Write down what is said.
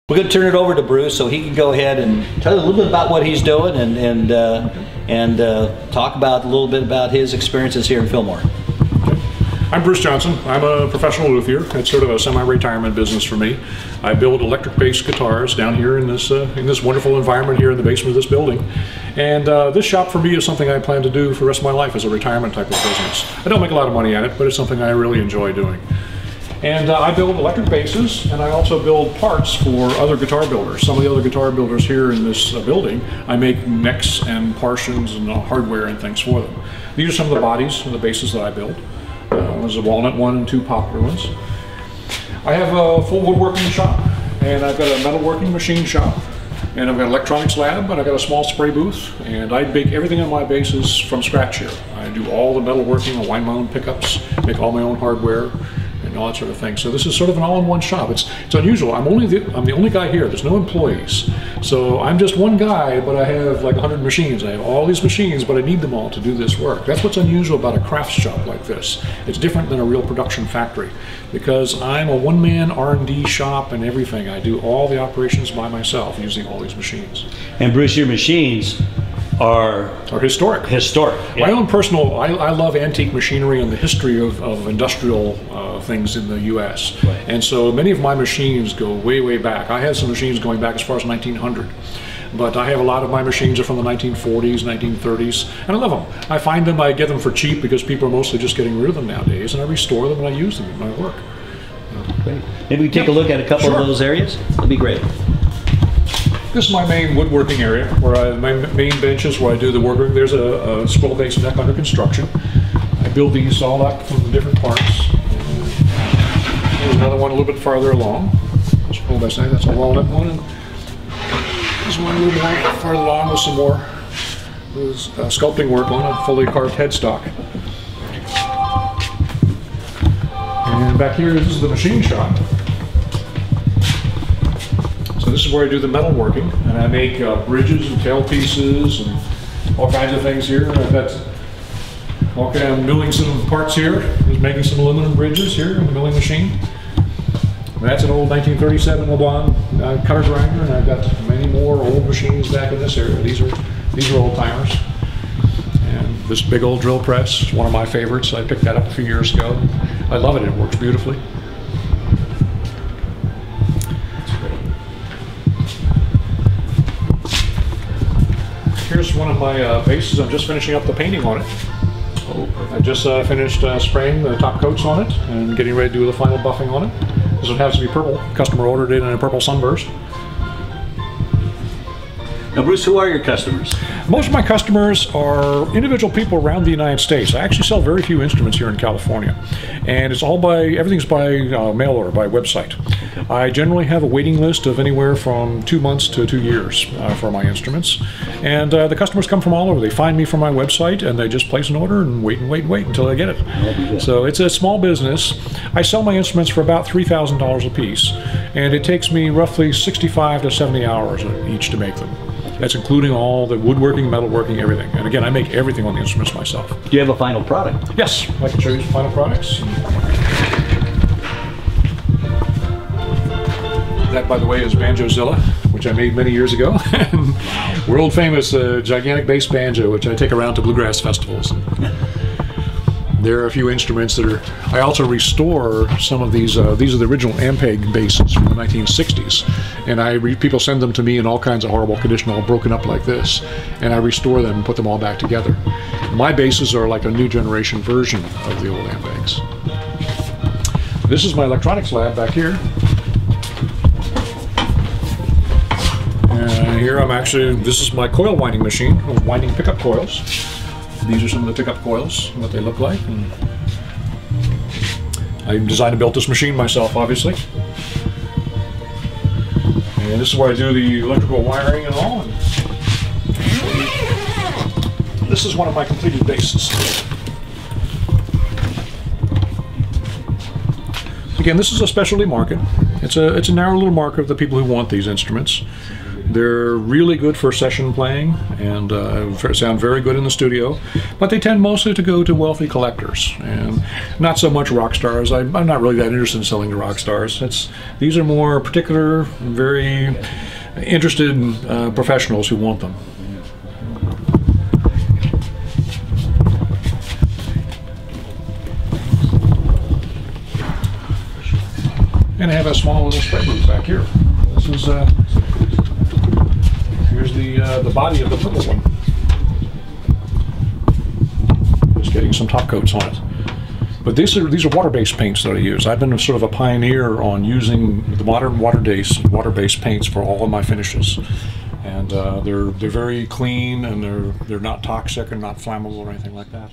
We're going to turn it over to Bruce so he can go ahead and tell you a little bit about what he's doing and talk about a little bit about his experiences here in Fillmore. I'm Bruce Johnson. I'm a professional luthier. It's sort of a semi-retirement business for me. I build electric bass guitars down here in this wonderful environment here in the basement of this building. And this shop for me is something I plan to do for the rest of my life as a retirement type of business. I don't make a lot of money at it, but it's something I really enjoy doing. And I build electric basses, and I also build parts for other guitar builders. Some of the other guitar builders here in this building, I make necks and portions and hardware and things for them. These are some of the bodies of the basses that I build. There's a walnut one and two popular ones. I have a full woodworking shop, and I've got a metalworking machine shop, and I've got an electronics lab, and I've got a small spray booth, and I make everything on my basses from scratch here. I do all the metalworking, I wind my own pickups, make all my own hardware, and all that sort of thing. So this is sort of an all-in-one shop. It's unusual. I'm the only guy here. There's no employees. So I'm just one guy, but I have like 100 machines. I have all these machines, but I need them all to do this work. That's what's unusual about a crafts shop like this. It's different than a real production factory because I'm a one-man R&D shop and everything. I do all the operations by myself using all these machines. And Bruce, your machines are historic. Yeah. My own personal, I love antique machinery and the history of industrial things in the U.S. Right. And so many of my machines go way, way back. I had some machines going back as far as 1900. But I have a lot of my machines are from the 1940s, 1930s, and I love them. I find them, I get them for cheap because people are mostly just getting rid of them nowadays, and I restore them and I use them in my work. Great. Maybe we take a look at a couple of those areas. That'd be great. This is my main woodworking area, where my main bench is where I do the woodworking. There's a scroll base deck under construction. I build these all up from different parts. There's another one a little bit farther along. Scroll base deck, that's a walnut one. And there's one a little more farther along with some more sculpting work on a fully carved headstock. And back here, this is the machine shop. So this is where I do the metalworking, and I make bridges and tailpieces and all kinds of things here. I'm milling some parts here. I'm making some aluminum bridges here in the milling machine. And that's an old 1937 LeBlanc cutter grinder, and I've got many more old machines back in this area. These are old timers. And this big old drill press is one of my favorites. I picked that up a few years ago. I love it. It works beautifully. Here's one of my bases. I'm just finishing up the painting on it. I just finished spraying the top coats on it and getting ready to do the final buffing on it. This one has to be purple. Customer ordered it in a purple sunburst. Now, Bruce, who are your customers? Most of my customers are individual people around the United States. I actually sell very few instruments here in California, and everything's by mail order, by website. I generally have a waiting list of anywhere from 2 months to 2 years for my instruments, and the customers come from all over. They find me from my website, and they just place an order and wait until they get it. So it's a small business. I sell my instruments for about $3,000 a piece, and it takes me roughly 65 to 70 hours each to make them. That's including all the woodworking, metalworking, everything. And again, I make everything on the instruments myself. Do you have a final product? Yes, I can show you some final products. That, by the way, is Banjozilla, which I made many years ago. World famous gigantic bass banjo, which I take around to bluegrass festivals. There are a few instruments that are. I also restore some of these. These are the original Ampeg basses from the 1960s, and people send them to me in all kinds of horrible condition, all broken up like this, and I restore them and put them all back together. My basses are like a new generation version of the old Ampegs. This is my electronics lab back here. And here this is my coil winding machine. I'm winding pickup coils. These are some of the pickup coils, what they look like. And I designed and built this machine myself, obviously. And this is where I do the electrical wiring and all. And this is one of my completed basses. Again, this is a specialty market. It's a narrow little market of the people who want these instruments. They're really good for session playing and sound very good in the studio, but they tend mostly to go to wealthy collectors and not so much rock stars. I'm not really that interested in selling to rock stars. These are more particular, very interested professionals who want them. And I have a small little spread booth back here. This is here's the body of the purple one. Just getting some top coats on it. But these are water-based paints that I use. I've been sort of a pioneer on using the modern water-based paints for all of my finishes, and they're very clean, and they're not toxic and not flammable or anything like that.